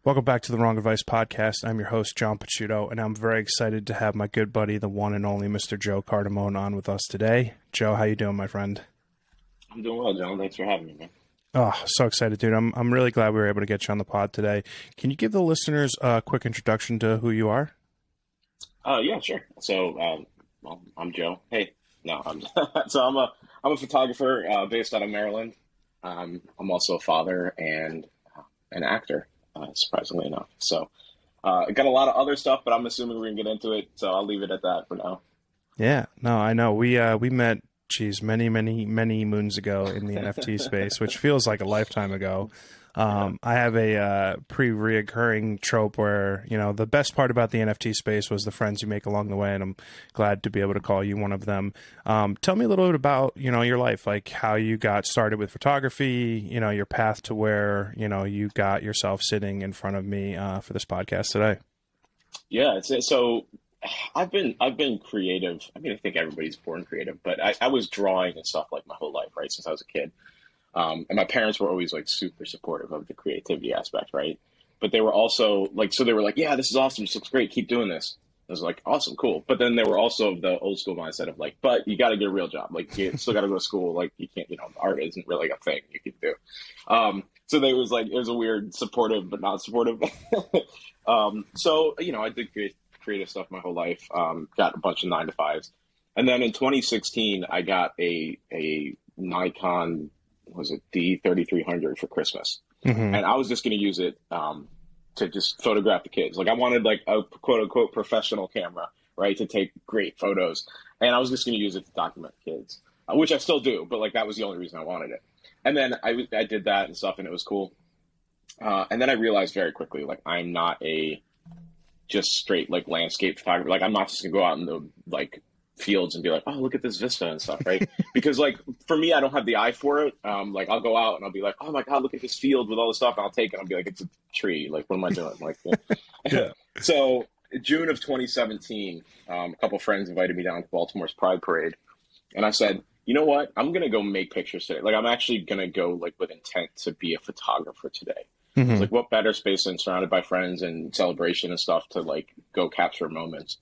Welcome back to the Wrong Advice Podcast. I'm your host, John Picciuto, and I'm very excited to have my good buddy, the one and only Mr. Joe Cardamone, on with us today. Joe, how you doing, my friend? I'm doing well, John. Thanks for having me, man. Oh, so excited, dude. I'm really glad we were able to get you on the pod today. Can you give the listeners a quick introduction to who you are? Yeah, sure. So, I'm Joe. Hey, no, I'm a photographer based out of Maryland. I'm also a father and an actor, surprisingly enough. So, I got a lot of other stuff, but I'm assuming we're gonna get into it. So I'll leave it at that for now. Yeah, no, I know. We met, many moons ago in the NFT space, which feels like a lifetime ago. I have a pretty reoccurring trope where, you know, the best part about the NFT space was the friends you make along the way, and I'm glad to be able to call you one of them. Tell me a little bit about, you know, your life, like how you got started with photography, you know, your path to where, you know, you got yourself sitting in front of me for this podcast today. Yeah, so I've been creative. I mean, I think everybody's born creative, but I was drawing and stuff like my whole life, right, since I was a kid. And my parents were always like super supportive of the creativity aspect, right? But they were also like, so they were like, yeah, this is awesome. This looks great. Keep doing this. I was like, awesome, cool. But then they were also the old school mindset of like, but you got to get a real job. Like, you still got to go to school. Like, you can't, you know, art isn't really a thing you can do. So they was like, it was a weird supportive, but not supportive. So, you know, I did creative stuff my whole life. Got a bunch of 9-to-5s. And then in 2016, I got a Nikon, was it D3300 for Christmas. Mm-hmm. And I was just going to use it to just photograph the kids. Like I wanted like a quote unquote professional camera, right, to take great photos. And I was just going to use it to document kids, which I still do, but like that was the only reason I wanted it. And then I did that and stuff, and it was cool. And then I realized very quickly, like I'm not a just straight like landscape photographer. Like I'm not just gonna go out in the like fields and be like, oh, look at this vista and stuff, right? Because like for me, I don't have the eye for it. Like I'll go out and I'll be like, oh my god, look at this field with all this stuff, and I'll take it and I'll be like, it's a tree. Like what am I doing? Like yeah. So June of 2017, a couple friends invited me down to Baltimore's Pride Parade, and I said, you know what, I'm gonna go make pictures today. Like I'm actually gonna go like with intent to be a photographer today. Mm-hmm. It's like what better space than surrounded by friends and celebration and stuff to like go capture moments.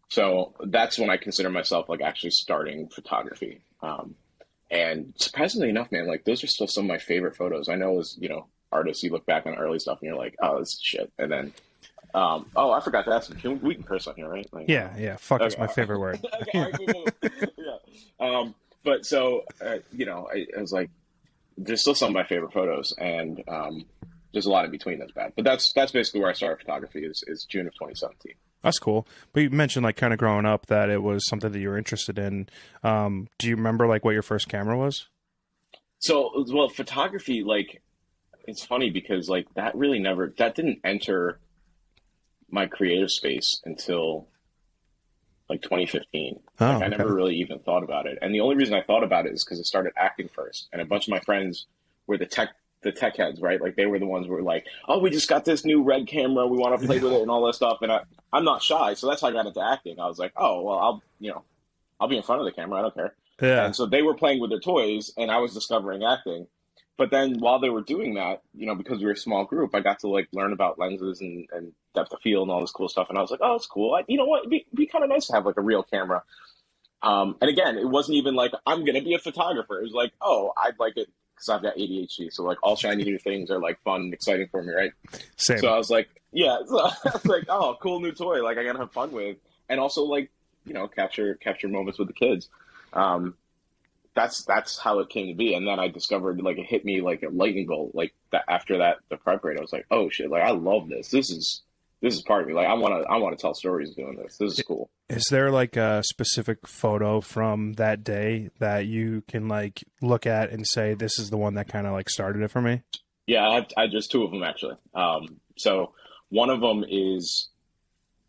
So that's when I consider myself like actually starting photography. And surprisingly enough, man, like those are still some of my favorite photos. I know as, you know, artists, you look back on early stuff and you're like, oh, this is shit. And then, oh, I forgot to ask you, we can curse on here, right? Like, yeah. Fuck is my favorite word. Okay, all right, cool. Yeah. But so, you know, I was like, there's still some of my favorite photos, and there's a lot in between that's bad. But that's basically where I started photography is June of 2017. That's cool. But you mentioned like kind of growing up that it was something that you were interested in. Do you remember like what your first camera was? So, well, photography, like, it's funny because like that didn't enter my creative space until like 2015. Oh, like, I never really even thought about it. And the only reason I thought about it is because I started acting first. And a bunch of my friends were the tech heads, right? Like they were the ones who were like, oh, we just got this new red camera. We want to play with it and all that stuff. And I'm not shy. So that's how I got into acting. I was like, oh, well, I'll be in front of the camera. I don't care. Yeah. And so they were playing with their toys and I was discovering acting. But then while they were doing that, you know, because we were a small group, I got to like learn about lenses and depth of field and all this cool stuff. And I was like, oh, it's cool. You know what? It'd be kind of nice to have like a real camera. And again, it wasn't even like, I'm going to be a photographer. It was like, oh, I'd like it. Because I've got ADHD, so like all shiny new things are like fun and exciting for me, right? Same. So I was like, yeah. So I was like, oh, cool new toy, like I gotta have fun with, and also like, you know, capture moments with the kids. That's how it came to be. And then I discovered like it hit me like a lightning bolt. Like that after that the prep grade, I was like, oh shit, like I love this. This is part of me. Like I want to tell stories doing this. This is cool. Is there like a specific photo from that day that you can like look at and say, this is the one that kind of like started it for me? Yeah, I just two of them actually. So one of them is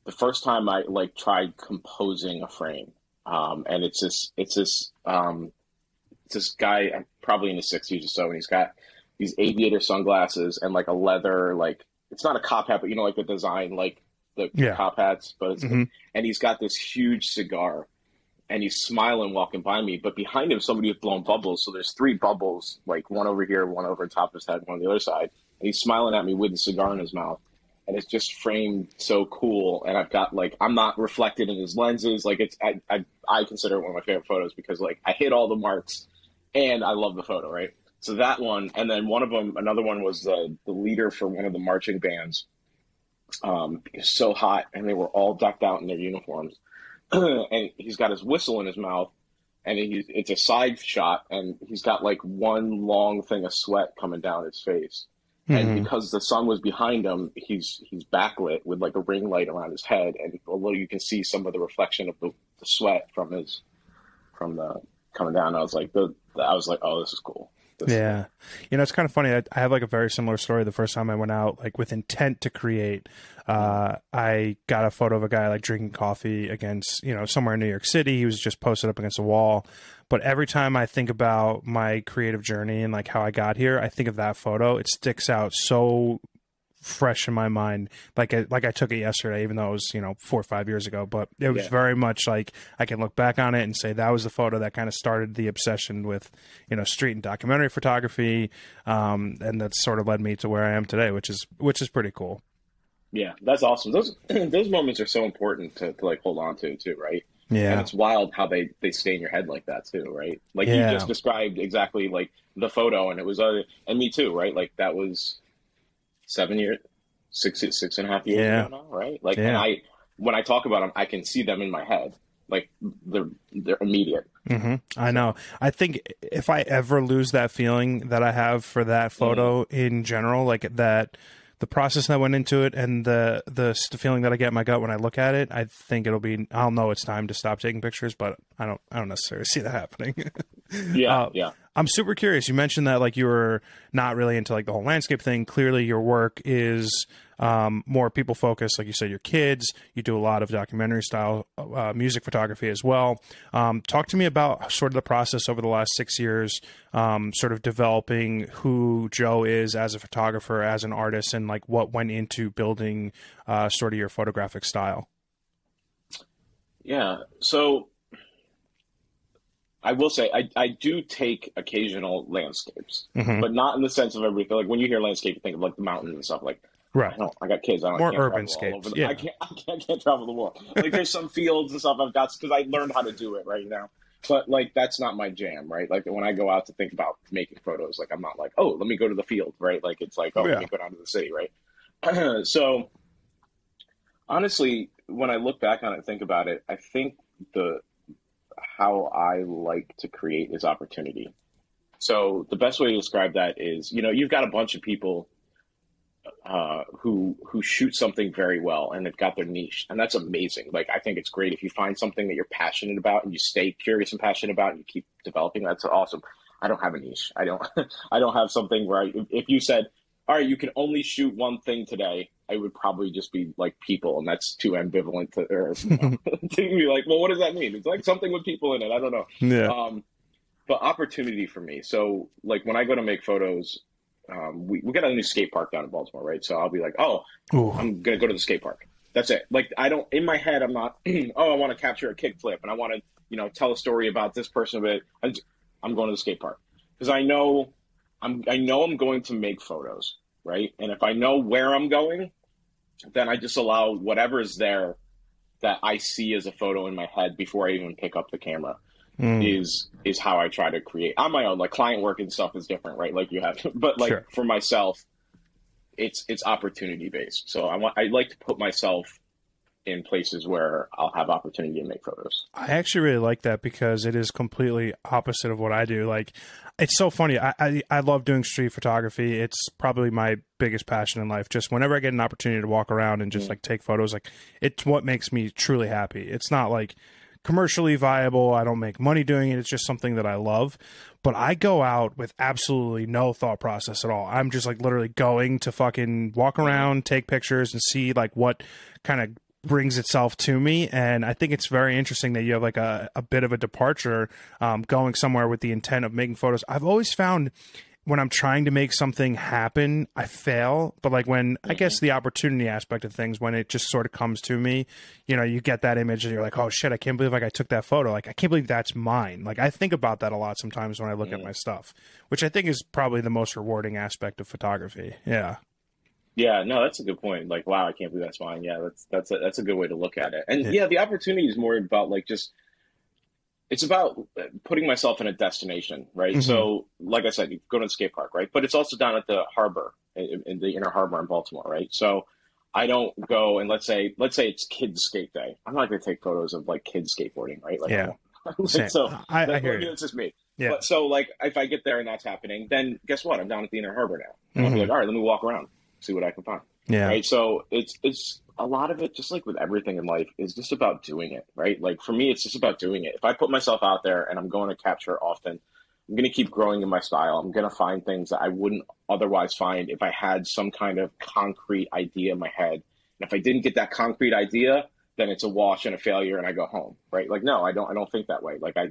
the first time I like tried composing a frame. And it's this guy probably in his 60s or so, and he's got these aviator sunglasses and like a leather, like, it's not a cop hat, but you know, like the design, like the cop hats, but it's, and he's got this huge cigar and he's smiling walking by me, but behind him, somebody was blowing bubbles. So there's 3 bubbles, like one over here, one over top of his head, one on the other side. And he's smiling at me with the cigar in his mouth. and it's just framed so cool. And I've got like, I'm not reflected in his lenses. Like I consider it one of my favorite photos because like I hit all the marks and I love the photo, right? So that one, and then one of them, another one was the leader for one of the marching bands. It was so hot, and they were all decked out in their uniforms, and he's got his whistle in his mouth, and it's a side shot, and he's got like one long thing of sweat coming down his face, and because the sun was behind him, he's backlit with like a ring light around his head, and although you can see some of the reflection of the sweat from the coming down, I was like, oh, this is cool. Yeah. You know, it's kind of funny. I have like a very similar story. The first time I went out, like with intent to create, I got a photo of a guy like drinking coffee against, you know, somewhere in New York City. He was just posted up against a wall. But every time I think about my creative journey and like how I got here, I think of that photo. It sticks out so fresh in my mind, like I took it yesterday, even though it was, you know, 4 or 5 years ago. But it was very much like I can look back on it and say that was the photo that kind of started the obsession with, you know, street and documentary photography, and that sort of led me to where I am today, which is pretty cool. Yeah, that's awesome. Those moments are so important to like hold on to too, right? Yeah, and it's wild how they stay in your head like that too, right? Like you just described exactly like the photo, and it was and me too, right? Like that was 7 years, 6.5 years ago now, right? Like, and when I talk about them, I can see them in my head, like they're immediate. I know. I think if I ever lose that feeling that I have for that photo in general, like that, the process that went into it and the feeling that I get in my gut when I look at it, I think I'll know it's time to stop taking pictures, but I don't necessarily see that happening. Yeah. I'm super curious. You mentioned that like you were not really into like the whole landscape thing. Clearly your work is more people focused. Like you said, your kids, you do a lot of documentary style music photography as well. Talk to me about sort of the process over the last 6 years, sort of developing who Joe is as a photographer, as an artist, and like what went into building sort of your photographic style. Yeah. So I will say I do take occasional landscapes, but not in the sense of everything. Like when you hear landscape, you think of like the mountains and stuff. Like, right. I got kids. I More can't urban travel all scapes. over Yeah. I can't travel the world. Like there's some fields and stuff I've got because I learned how to do it right now. But like that's not my jam, right? Like when I go out to think about making photos, like I'm not like, oh, let me go to the field, right? Like it's like, oh, let me go down to the city, right? So honestly, when I look back on it and think about it, I think how I like to create is opportunity. So the best way to describe that is, you know, you've got a bunch of people who shoot something very well and they've got their niche, and that's amazing. Like I think it's great if you find something that you're passionate about and you stay curious and passionate about and you keep developing. That's awesome. I don't have a niche. I don't have something where if you said, all right, you can only shoot one thing today, I would probably just be like people, and that's too ambivalent to be like, well, what does that mean? It's like something with people in it. I don't know. Yeah. But opportunity for me. So like when I go to make photos, we got a new skate park down in Baltimore, right? So I'll be like, oh, I'm going to go to the skate park. That's it. Like in my head, I'm not, oh, I want to capture a kickflip and I want to, you know, tell a story about this person, but I'm going to the skate park because I know I'm going to make photos, right? And if I know where I'm going, then I just allow whatever is there that I see as a photo in my head before I even pick up the camera is how I try to create on my own. Like client work and stuff is different, right? Like you have, but like for myself, it's opportunity based. So I like to put myself in places where I'll have opportunity to make photos. I actually really like that because it is completely opposite of what I do. Like, it's so funny. I love doing street photography. It's probably my biggest passion in life. Just whenever I get an opportunity to walk around and just like take photos, like it's what makes me truly happy. It's not like commercially viable. I don't make money doing it. It's just something that I love. But I go out with absolutely no thought process at all. I'm just like literally going to fucking walk around, take pictures, and see like what kind of brings itself to me. And I think it's very interesting that you have like a bit of a departure, going somewhere with the intent of making photos. I've always found when I'm trying to make something happen, I fail. But like when I guess the opportunity aspect of things, when it just sort of comes to me, you know, you get that image and you're like, oh shit, I can't believe like I took that photo. Like I can't believe that's mine. Like I think about that a lot sometimes when I look at my stuff, which I think is probably the most rewarding aspect of photography. Yeah. Yeah, no, that's a good point. Like, wow, I can't believe that's mine. Yeah, that's a good way to look at it. And Yeah. yeah, the opportunity is more about like just it's about putting myself in a destination, right? Hmm. So, like I said, you go to the skate park, right? But it's also down at the harbor in the inner harbor in Baltimore, right? So, I don't go and let's say it's kids skate day. I'm not going to take photos of like kids skateboarding, right? Like, I Yeah. don't. Like, Same. so I that, hear maybe you. that's just me. Yeah. But so like if I get there and that's happening, then guess what? I'm down at the inner harbor now, and I'll be like, Hmm. all right, let me walk around, see what I can find, Yeah. right? So it's a lot of it, just like with everything in life, is just about doing it, right? Like for me, it's just about doing it. If I put myself out there and I'm going to capture often, I'm going to keep growing in my style. I'm going to find things that I wouldn't otherwise find if I had some kind of concrete idea in my head. And if I didn't get that concrete idea, then it's a wash and a failure, and I go home, right? Like no, I don't. I don't think that way. Like I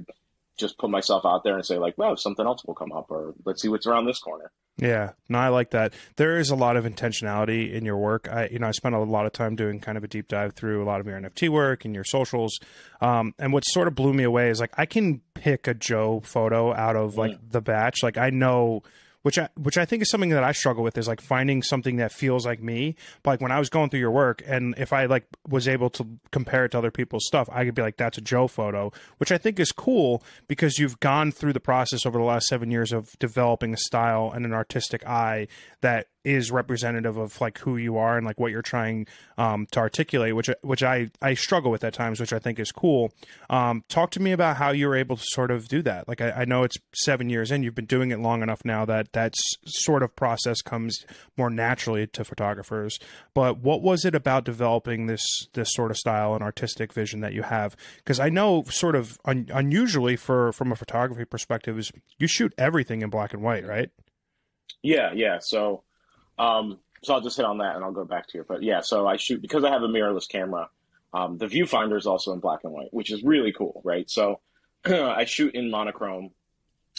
just put myself out there and say like, well, something else will come up, or let's see what's around this corner. Yeah, no, I like that. There is a lot of intentionality in your work. I spent a lot of time doing kind of a deep dive through a lot of your NFT work and your socials. And what sort of blew me away is like I can pick a Joe photo out of like Mm. the batch. Like I know, which I think is something that I struggle with is like finding something that feels like me. But like when I was going through your work, and if I like was able to compare it to other people's stuff, I could be like, that's a Joe photo, which I think is cool because you've gone through the process over the last 7 years of developing a style and an artistic eye that is representative of like who you are and like what you're trying to articulate, which I struggle with at times, which I think is cool. Talk to me about how you were able to sort of do that. Like I know it's 7 years in, you've been doing it long enough now that sort of process comes more naturally to photographers. But what was it about developing this sort of style and artistic vision that you have? Because I know sort of unusually from a photography perspective is you shoot everything in black and white, right? Yeah, yeah. So I'll just hit on that and I'll go back to your. But yeah, so I shoot because I have a mirrorless camera. The viewfinder is also in black and white, which is really cool, right? So I shoot in monochrome,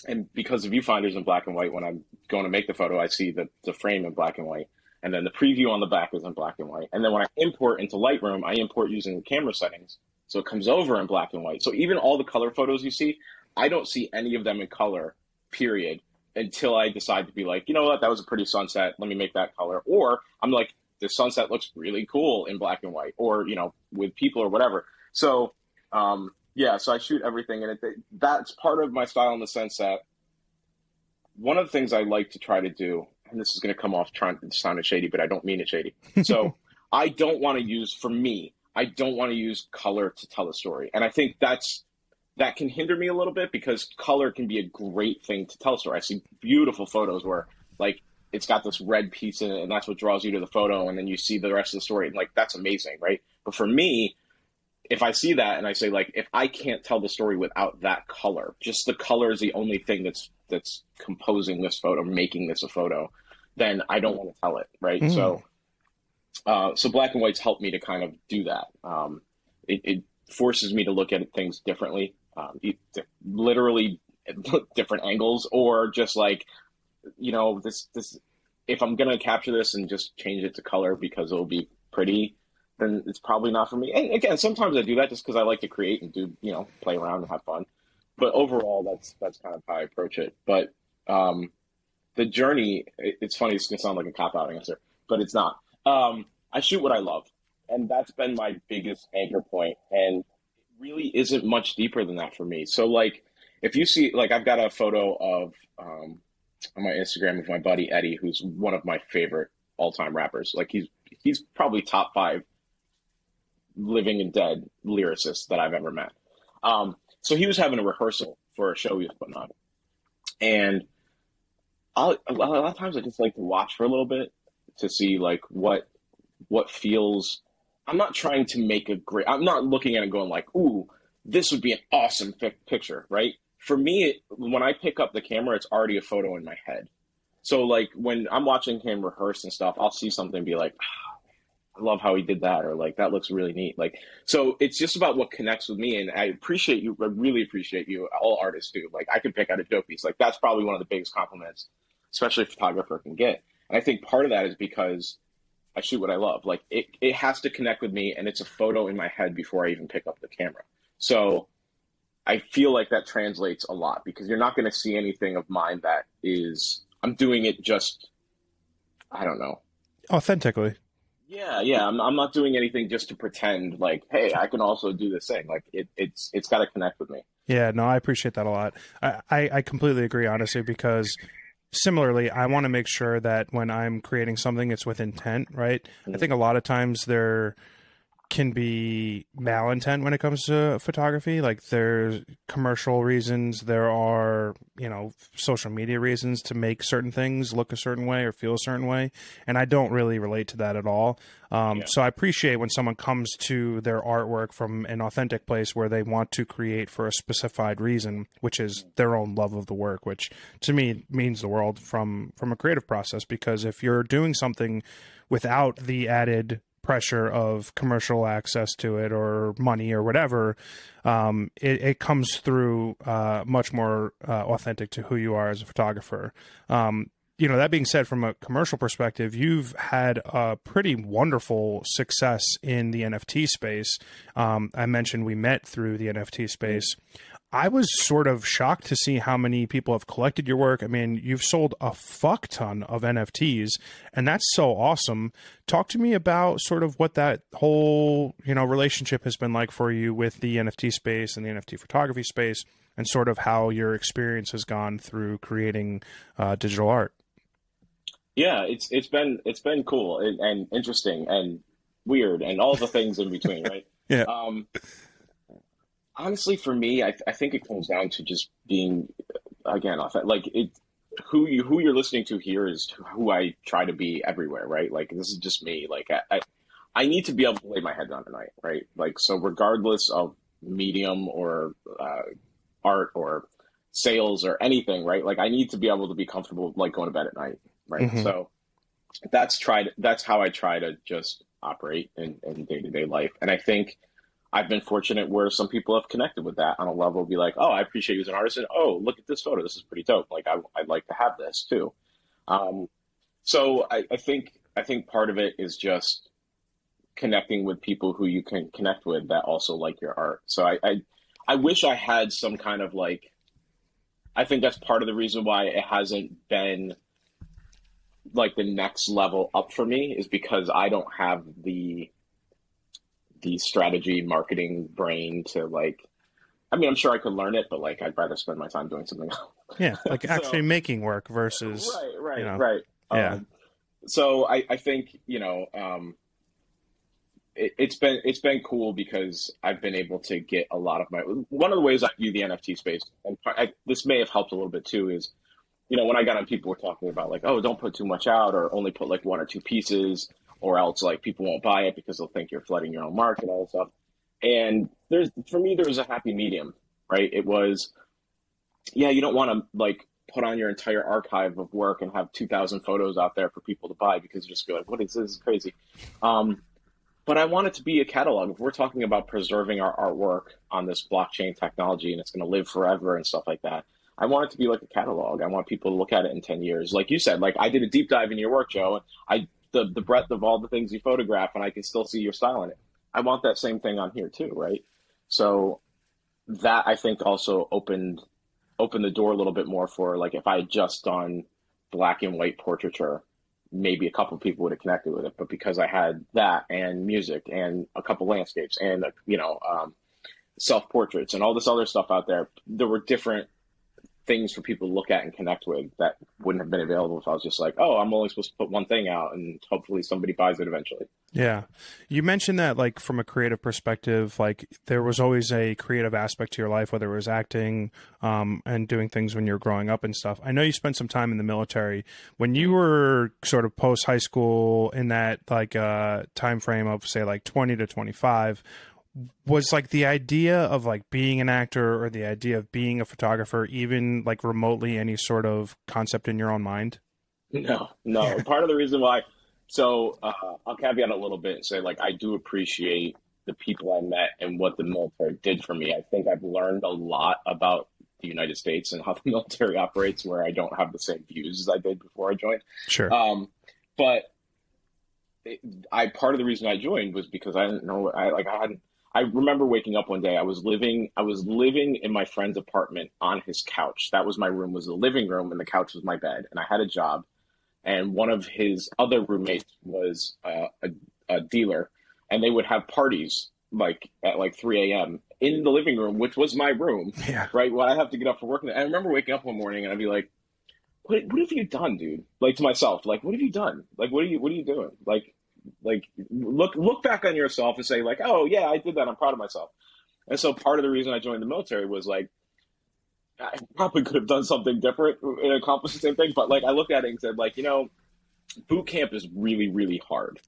and because the viewfinder is in black and white, when I'm going to make the photo, I see the frame in black and white, and then the preview on the back is in black and white. And then when I import into Lightroom, I import using the camera settings, so it comes over in black and white. So even all the color photos you see, I don't see any of them in color, period, until I decide to be like, you know what, that was a pretty sunset. Let me make that color. Or I'm like, the sunset looks really cool in black and white, or with people or whatever. So yeah, so I shoot everything, and that's part of my style in the sense that one of the things I like to try to do, and this is going to come off trying to sound shady, but I don't mean it shady. So I don't want to use, for me, I don't want to use color to tell a story, and I think that can hinder me a little bit because color can be a great thing to tell a story. I see beautiful photos where like it's got this red piece in it, and that's what draws you to the photo, and then you see the rest of the story, and like that's amazing, right? But for me, if I see that and I say like if I can't tell the story without that color, just the color is the only thing that's composing this photo, making this a photo, then I don't want to tell it, right? Mm. So black and whites help me to kind of do that. It forces me to look at things differently, literally different angles, or just like this. If I'm gonna capture this and just change it to color because it'll be pretty, then it's probably not for me. And again, sometimes I do that just because I like to create and do play around and have fun. But overall, that's kind of how I approach it. But the journey, it's funny. It's gonna sound like a cop out answer, but it's not. I shoot what I love, and that's been my biggest anchor point. And it really isn't much deeper than that for me. So like, if you see, like, I've got a photo of on my Instagram of my buddy Eddie, who's one of my favorite all time rappers. Like he's probably top five living and dead lyricists that I've ever met. So he was having a rehearsal for a show he was putting on, and a lot of times I just like to watch for a little bit to see like what feels. I'm not trying to make a great. I'm not looking at it going like, "Ooh, this would be an awesome picture," right? For me, when I pick up the camera, it's already a photo in my head. So like when I'm watching him rehearse and stuff, I'll see something and be like, I love how he did that, or like that looks really neat. Like, so it's just about what connects with me, and I appreciate you. I really appreciate you. All artists do. Like, I can pick out a dope piece. Like, that's probably one of the biggest compliments, especially a photographer can get. And I think part of that is because I shoot what I love. Like, it has to connect with me, and it's a photo in my head before I even pick up the camera. So I feel like that translates a lot because you're not going to see anything of mine that is. I'm doing it just. I don't know. authentically. Yeah. I'm not doing anything just to pretend like, hey, I can also do this thing. Like it's got to connect with me. Yeah, no, I appreciate that a lot. I completely agree, honestly, because similarly, I want to make sure that when I'm creating something, it's with intent, right? I Mm. think a lot of times there can be malintent when it comes to photography. Like there's commercial reasons, there are, social media reasons to make certain things look a certain way or feel a certain way. And I don't really relate to that at all. Yeah. So I appreciate when someone comes to their artwork from an authentic place where they want to create for a specified reason, which is their own love of the work, which to me means the world from a creative process. Because if you're doing something without the added pressure of commercial access to it or money or whatever, it comes through much more authentic to who you are as a photographer. That being said, from a commercial perspective, you've had a pretty wonderful success in the NFT space. I mentioned we met through the NFT space. I was sort of shocked to see how many people have collected your work. I mean, you've sold a fuck ton of NFTs, and that's so awesome. Talk to me about sort of what that whole, relationship has been like for you with the NFT space and the NFT photography space, and sort of how your experience has gone through creating digital art. Yeah, it's been cool and interesting and weird and all the things in between, right? Yeah. Honestly, for me, I think it comes down to just being, again, like who you're listening to here is who I try to be everywhere, right? Like this is just me. Like I need to be able to lay my head down at night, right? Like so, regardless of medium or art or sales or anything, right? Like I need to be able to be comfortable, like going to bed at night, right? Hmm. So that's how I try to just operate in day-to-day life, and I think I've been fortunate where some people have connected with that on a level, be like, oh, I appreciate you as an artist, and oh, look at this photo, this is pretty dope. Like I'd like to have this too. Um, so I think part of it is just connecting with people who you can connect with that also like your art. So I wish I had some kind of like, I think that's part of the reason why it hasn't been like the next level up for me is because I don't have the strategy marketing brain to like, I mean, I'm sure I could learn it, but like I'd rather spend my time doing something else. Yeah, like So actually making work versus, right. yeah. So I think, it's been cool because I've been able to get a lot of my, one of the ways I view the NFT space, and this may have helped a little bit too, is, when I got on, people were talking about like, oh, don't put too much out or only put like one or two pieces or else like people won't buy it because they'll think you're flooding your own market and all that stuff. And for me, there was a happy medium, right? It was, yeah, you don't want to like put on your entire archive of work and have 2,000 photos out there for people to buy because you just go like, what is this? This is crazy. But I want it to be a catalog. If we're talking about preserving our artwork on this blockchain technology and it's going to live forever and stuff like that, I want it to be like a catalog. I want people to look at it in 10 years. Like you said, like I did a deep dive into your work, Joe, and the breadth of all the things you photograph, and I can still see your style in it. I want that same thing on here too, right? So that I think also opened the door a little bit more for like if I had just done black and white portraiture, maybe a couple of people would have connected with it. But because I had that and music and a couple landscapes and self portraits and all this other stuff out there, there were different things for people to look at and connect with that wouldn't have been available if I was just like, oh, I'm only supposed to put one thing out and hopefully somebody buys it eventually. Yeah. You mentioned that like from a creative perspective, like there was always a creative aspect to your life, whether it was acting and doing things when you were growing up and stuff. I know you spent some time in the military. When you were sort of post high school in that like time frame of say like 20 to 25, was like the idea of like being an actor or the idea of being a photographer even like remotely any sort of concept in your own mind? No. Part of the reason why, so I'll caveat a little bit and say like I do appreciate the people I met and what the military did for me. I think I've learned a lot about the United States and how the military operates, where I don't have the same views as I did before I joined. Sure. But part of the reason I joined was because I didn't know I remember waking up one day. I was living in my friend's apartment on his couch. That was my room, was the living room, and the couch was my bed. And I had a job, and one of his other roommates was a dealer, and they would have parties like at like 3 a.m. in the living room, which was my room, Yeah. right? When I have to get up for work. And I remember waking up one morning and I'd be like, what have you done, dude? Like to myself, like, what have you done? Like, what are you doing? Like look back on yourself and say like, oh yeah, I did that. I'm proud of myself. And so part of the reason I joined the military was like, I probably could have done something different and accomplished the same thing. But like, I looked at it and said like, boot camp is really, really hard,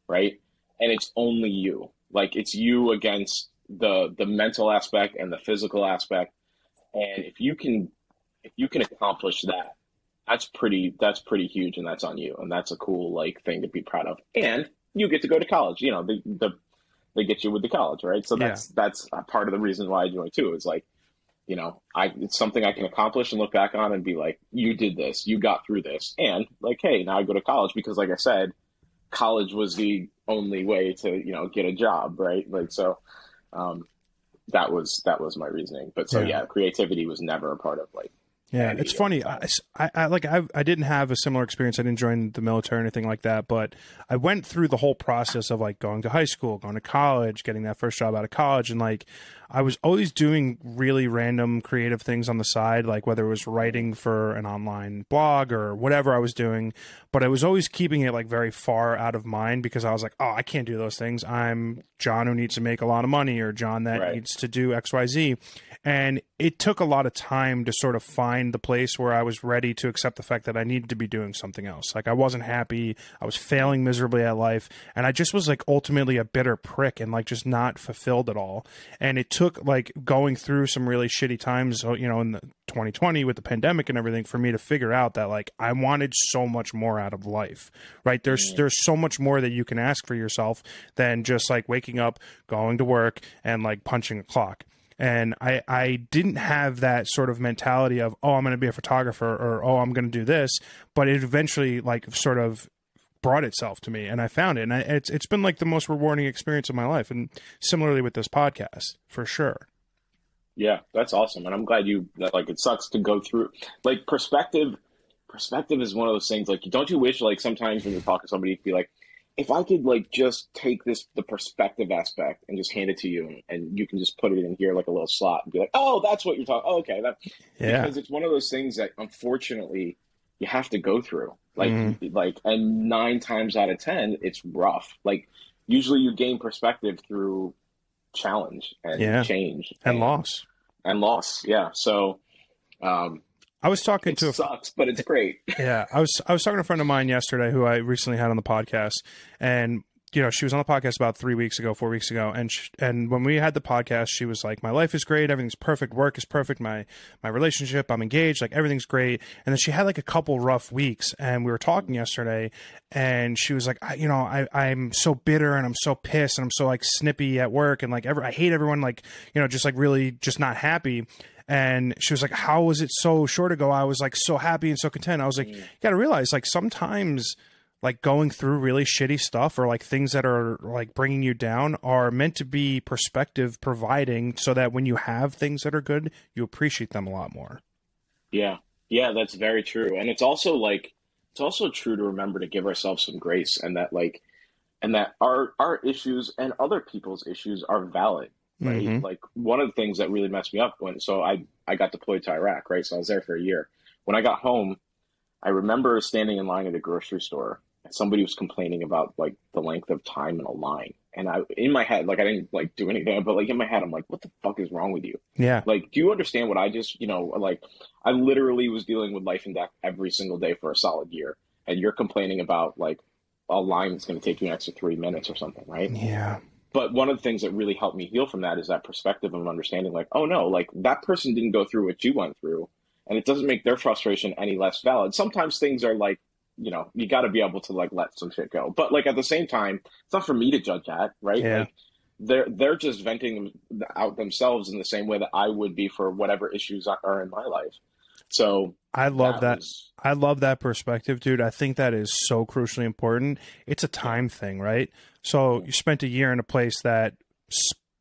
right? And it's only you. Like it's you against the mental aspect and the physical aspect. And if you can accomplish that, that's pretty huge, and that's on you. And that's a cool like thing to be proud of. And you get to go to college. They get you with the college, right? So that's a part of the reason why I joined too. Is like, it's something I can accomplish and look back on and be like, you did this, you got through this. And like, hey, now I go to college because like I said, college was the only way to, get a job. Right. Like, so, that was my reasoning. But so, yeah, creativity was never a part of like, yeah, it's funny. I didn't have a similar experience. I didn't join the military or anything like that, but I went through the whole process of like going to high school, going to college, getting that first job out of college. And like, I was always doing really random creative things on the side, like whether it was writing for an online blog or whatever I was doing, but I was always keeping it like very far out of mind because I was like, oh, I can't do those things. I'm John who needs to make a lot of money, or John that needs to do X, Y, Z. And it took a lot of time to sort of find the place where I was ready to accept the fact that I needed to be doing something else. Like I wasn't happy. I was failing miserably at life. And I just was like ultimately a bitter prick and like just not fulfilled at all. And it took like going through some really shitty times, in the 2020 with the pandemic and everything for me to figure out that like I wanted so much more out of life, right? There's so much more that you can ask for yourself than just like waking up, going to work and like punching a clock. And I didn't have that sort of mentality of, oh, I'm going to be a photographer, or, oh, I'm going to do this. But it eventually like sort of brought itself to me, and I found it. And it's been like the most rewarding experience of my life. And similarly with this podcast, for sure. Yeah, that's awesome. And I'm glad like, it sucks to go through like perspective is one of those things. Like, don't you wish like sometimes when you talk to somebody, you'd be like, if I could like just take the perspective aspect and just hand it to you, and you can just put it in here like a little slot and be like, oh, that's what you're talking. Oh, okay. Because it's one of those things that unfortunately you have to go through. Like, and 9 times out of 10, it's rough. Like usually you gain perspective through challenge and change and loss. Yeah. So, I was talking to sucks, but it's great. Yeah, I was talking to a friend of mine yesterday who I recently had on the podcast, and she was on the podcast about 4 weeks ago, and when we had the podcast, she was like, "My life is great, everything's perfect, work is perfect, my relationship, I'm engaged, like everything's great." And then she had like a couple rough weeks, and we were talking yesterday, and she was like, I'm so bitter and I'm so pissed and I'm so like snippy at work and like I hate everyone, like just like really just not happy. And she was like, how was it so short ago? I was like so happy and so content. I was like, you got to realize like sometimes like going through really shitty stuff or like things that are like bringing you down are meant to be perspective providing, so that when you have things that are good, you appreciate them a lot more. Yeah. Yeah, that's very true. And it's also true to remember to give ourselves some grace, and that our issues and other people's issues are valid. Right. Mm-hmm. Like one of the things that really messed me up so I got deployed to Iraq, right? So I was there for a year. When I got home, I remember standing in line at a grocery store, and somebody was complaining about like the length of time in a line. And in my head, like I didn't like do anything, but like in my head, I'm like, what the fuck is wrong with you? Yeah. Like, do you understand what I just, like I literally was dealing with life and death every single day for a solid year. And you're complaining about like a line that's going to take you an extra 3 minutes or something, right? Yeah. But one of the things that really helped me heal from that is that perspective of understanding like, oh no, like that person didn't go through what you went through, and it doesn't make their frustration any less valid. Sometimes things are like, you got to be able to like let some shit go. But like at the same time, it's not for me to judge that, right? Yeah. Like they're just venting out themselves in the same way that I would be for whatever issues are in my life. So I love that. I love that perspective, dude. I think that is so crucially important. It's a time thing, right? So you spent a year in a place that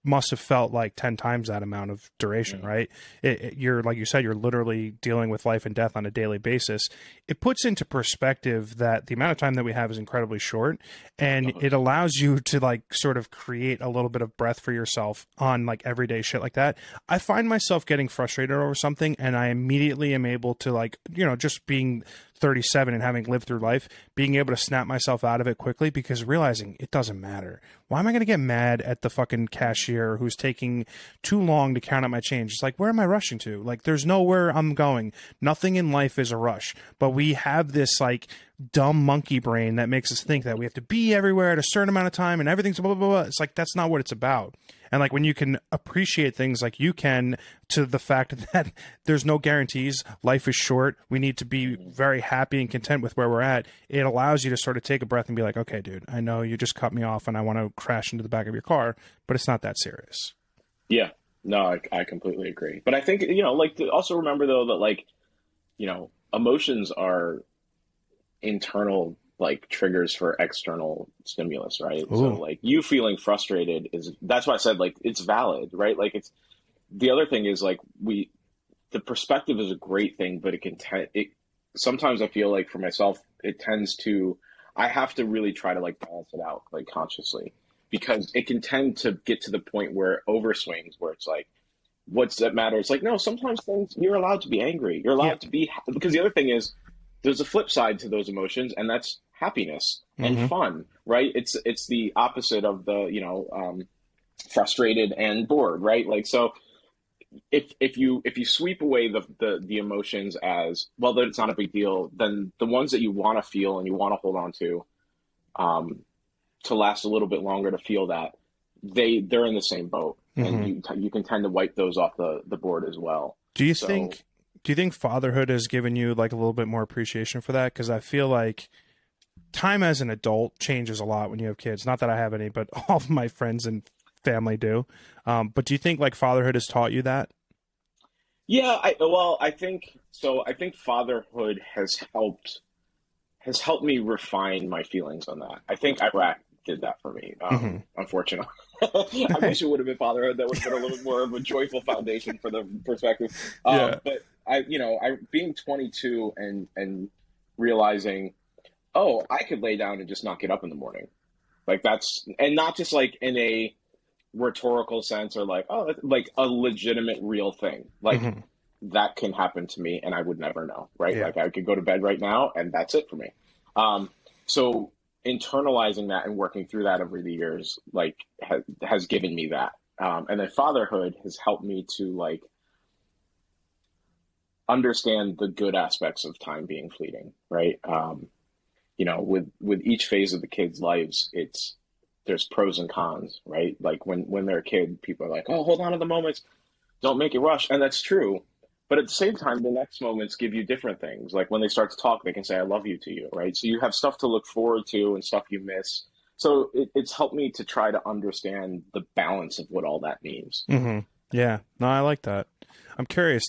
must have felt like 10 times that amount of duration, right? You're, like you said, you're literally dealing with life and death on a daily basis. It puts into perspective that the amount of time that we have is incredibly short, and it allows you to like sort of create a little bit of breath for yourself on like everyday shit like that. I find myself getting frustrated over something, and I immediately am able to, like, you know, just being 37 and having lived through life, being able to snap myself out of it quickly, because realizing it doesn't matter. Why am I going to get mad at the fucking cashier who's taking too long to count out my change? It's like, where am I rushing to? Like, there's nowhere I'm going. Nothing in life is a rush. But we have this like dumb monkey brain that makes us think that we have to be everywhere at a certain amount of time and everything's blah, blah, blah. It's like, that's not what it's about. And like when you can appreciate things like you can, to the fact that there's no guarantees, life is short, we need to be very happy and content with where we're at, it allows you to sort of take a breath and be like, okay, dude, I know you just cut me off and I want to crash into the back of your car, but it's not that serious. Yeah, no, I completely agree. But I think, you know, like, to also remember though that, like, you know, emotions are internal, like, triggers for external stimulus, right? Ooh. So like you feeling frustrated that's why I said, like, it's valid, right? Like, it's, the other thing is, like, the perspective is a great thing, but it sometimes I feel like for myself, I have to really try to like balance it out, like, consciously, because it can tend to get to the point where overswings, where it's like, what's that matter? It's like, no, sometimes things, you're allowed to be angry. You're allowed to be, because the other thing is, there's a flip side to those emotions, and that's happiness and fun, right? It's the opposite of the, you know, frustrated and bored, right? Like, so if you sweep away the emotions as well, that it's not a big deal, then the ones that you want to feel and you want to hold on to last a little bit longer, to feel that they're in the same boat, and you can tend to wipe those off the board as well. Do you think fatherhood has given you like a little bit more appreciation for that? Because I feel like time as an adult changes a lot when you have kids. Not that I have any, but all of my friends and family do. But do you think like fatherhood has taught you that? Yeah, I think so. I think fatherhood has helped me refine my feelings on that. I think Iraq did that for me. Unfortunately, I wish it would have been fatherhood. That would have been a little bit more of a joyful foundation for the perspective. But I being 22 and realizing, oh, I could lay down and just not get up in the morning. Like, that's, and not just like in a rhetorical sense, or like, oh, like a legitimate real thing. Like, that can happen to me and I would never know, right? Yeah. Like, I could go to bed right now and that's it for me. So internalizing that and working through that over the years, like, has given me that. And then fatherhood has helped me to like understand the good aspects of time being fleeting, right? You know, with each phase of the kids' lives, there's pros and cons, right? Like when they're a kid, people are like, oh, hold on to the moments, don't make it rush. And that's true. But at the same time, the next moments give you different things. Like when they start to talk, they can say, I love you to you, right? So you have stuff to look forward to and stuff you miss. So it's helped me to try to understand the balance of what all that means. Yeah, no, I like that. I'm curious,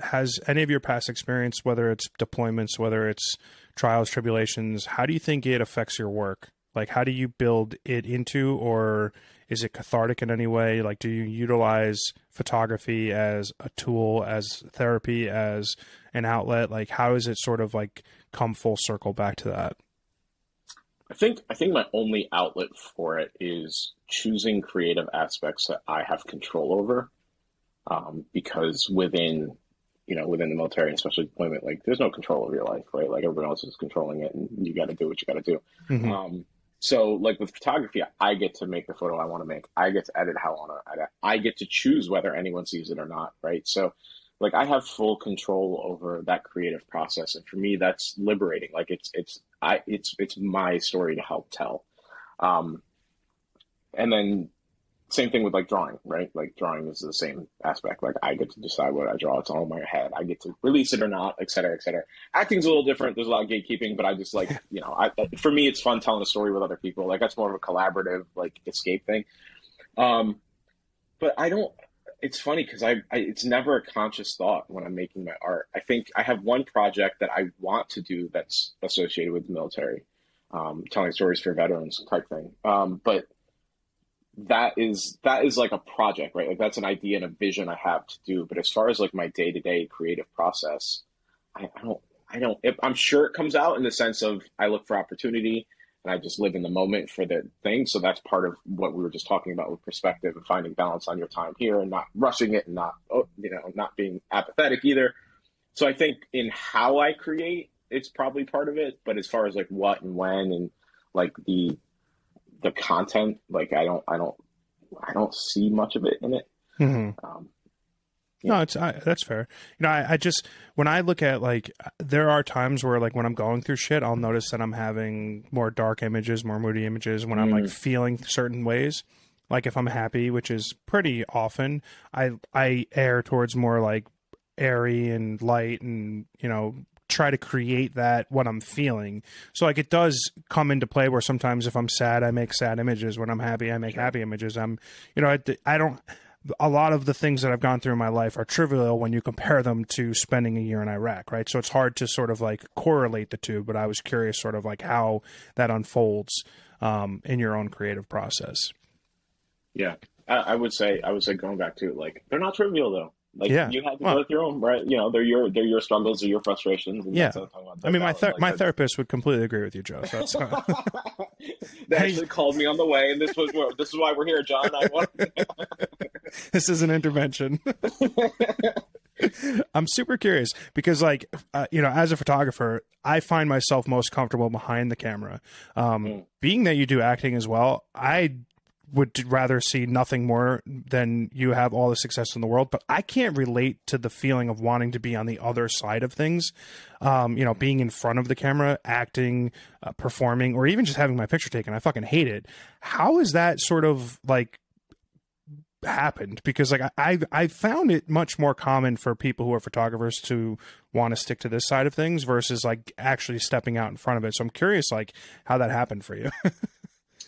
has any of your past experience, whether it's deployments, whether it's trials, tribulations, how do you think it affects your work? Like, how do you build it into, or is it cathartic in any way? Like, do you utilize photography as a tool, as therapy, as an outlet? Like, how is it sort of like come full circle back to that? I think my only outlet for it is choosing creative aspects that I have control over. Because within the military, and especially deployment, like, there's no control over your life, right? Like, everyone else is controlling it, and you got to do what you got to do. So like with photography, I get to make the photo I want to make. I get to edit how I want to edit. I get to choose whether anyone sees it or not, right? So like, I have full control over that creative process, and for me, that's liberating. Like, it's my story to help tell. And then same thing with like drawing, right? Like, drawing is the same aspect. Like, I get to decide what I draw. It's all in my head. I get to release it or not, et cetera, et cetera. Acting's a little different. There's a lot of gatekeeping, but I just like, for me, it's fun telling a story with other people. Like, that's more of a collaborative, like, escape thing. But it's funny because it's never a conscious thought when I'm making my art. I think I have one project that I want to do that's associated with the military, telling stories for veterans type thing. But that is like a project, right? Like that's an idea and a vision I have to do. But as far as like my day-to-day creative process, I'm sure it comes out in the sense of I look for opportunity and I just live in the moment for the thing. So that's part of what we were just talking about with perspective and finding balance on your time here and not rushing it and not, not being apathetic either. So I think in how I create, it's probably part of it. But as far as like what and when and like the content, like I don't see much of it in it. Hmm. Yeah. No, that's fair. I just, when I look at like, there are times where like when I'm going through shit, I'll notice that I'm having more dark images, more moody images when I'm like feeling certain ways. Like if I'm happy, which is pretty often, I err towards more like airy and light and, try to create that what I'm feeling. So like it does come into play where sometimes if I'm sad, I make sad images. When I'm happy, I make happy images. I don't, a lot of the things that I've gone through in my life are trivial when you compare them to spending a year in Iraq, right? So it's hard to sort of like correlate the two, but I was curious sort of like how that unfolds in your own creative process. Yeah. I would say going back to like they're not trivial though. Like Yeah. you had to Well, go through them, right? They're your struggles, they're your frustrations, and yeah. that's what I'm talking about. I mean, Valid. Like my that's therapist would completely agree with you, Joe. So that's they hey, actually called me on the way, and this is why we're here, John. I want. this is an intervention. I'm super curious because, like, as a photographer, I find myself most comfortable behind the camera. Being that you do acting as well, I would rather see nothing more than you have all the success in the world, but I can't relate to the feeling of wanting to be on the other side of things. Being in front of the camera, acting, performing, or even just having my picture taken. I fucking hate it. How is that sort of like happened? Because like I found it much more common for people who are photographers to want to stick to this side of things versus like actually stepping out in front of it. So I'm curious like how that happened for you.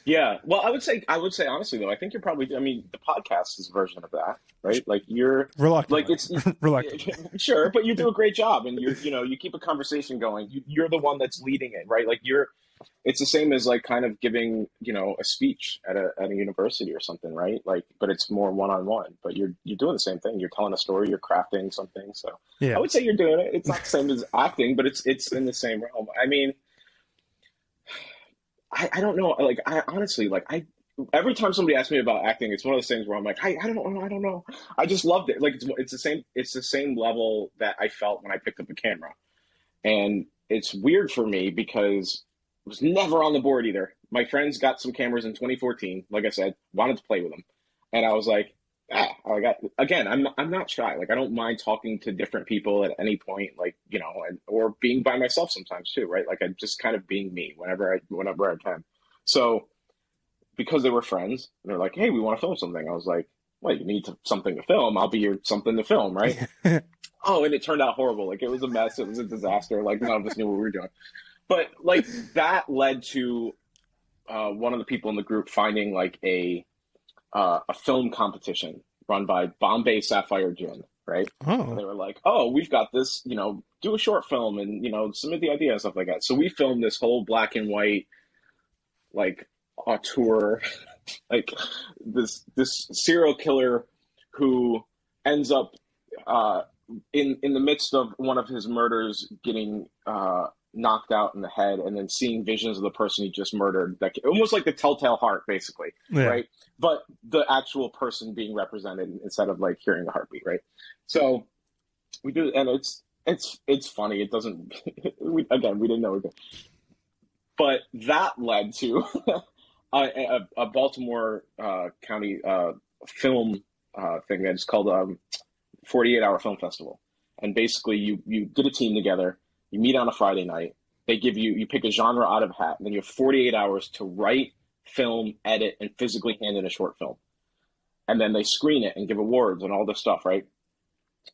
Yeah. Well, I would say honestly though, I think you're probably. I mean, the podcast is a version of that, right? Like you're like Reluctantly. it's Reluctantly. sure, but you do a great job, and you keep a conversation going. You're the one that's leading it, right? Like you're. It's the same as like kind of giving a speech at a university or something, right? Like, but it's more one on one. But you're doing the same thing. You're telling a story. You're crafting something. So I Yeah. would say you're doing it. It's not the same as acting, but it's in the same realm. I mean. I don't know. Like I honestly like I every time somebody asks me about acting, it's one of those things where I'm like, I don't know, I don't know. I just loved it. Like it's the same level that I felt when I picked up a camera, and it's weird for me because it was never on the board either. My friends got some cameras in 2014. Like I said, wanted to play with them, and I was like, I got again. I'm not shy. Like I don't mind talking to different people at any point. Like or being by myself sometimes too. Right. Like I'm just kind of being me whenever I can. So because they were friends, and they're like, hey, we want to film something. I was like, well, you need something to film. I'll be your something to film, right? Oh, and it turned out horrible. Like it was a mess. It was a disaster. Like none of us knew what we were doing. But like that led to one of the people in the group finding like a film competition run by Bombay Sapphire Gin, right? And Oh. they were like, "Oh, we've got this, do a short film and submit the idea and stuff like that." So we filmed this whole black and white, like auteur, like this serial killer who ends up in the midst of one of his murders getting knocked out in the head and then seeing visions of the person he just murdered, that almost like the telltale heart basically, Yeah. right? But the actual person being represented instead of like hearing a heartbeat, right? So we do, and it's funny. It doesn't we didn't know it, but that led to a Baltimore County film thing that's called 48-hour Film Festival. And basically you get a team together, you meet on a Friday night, you pick a genre out of a hat, and then you have 48 hours to write, film, edit, and physically hand in a short film. And then they screen it and give awards and all this stuff, right?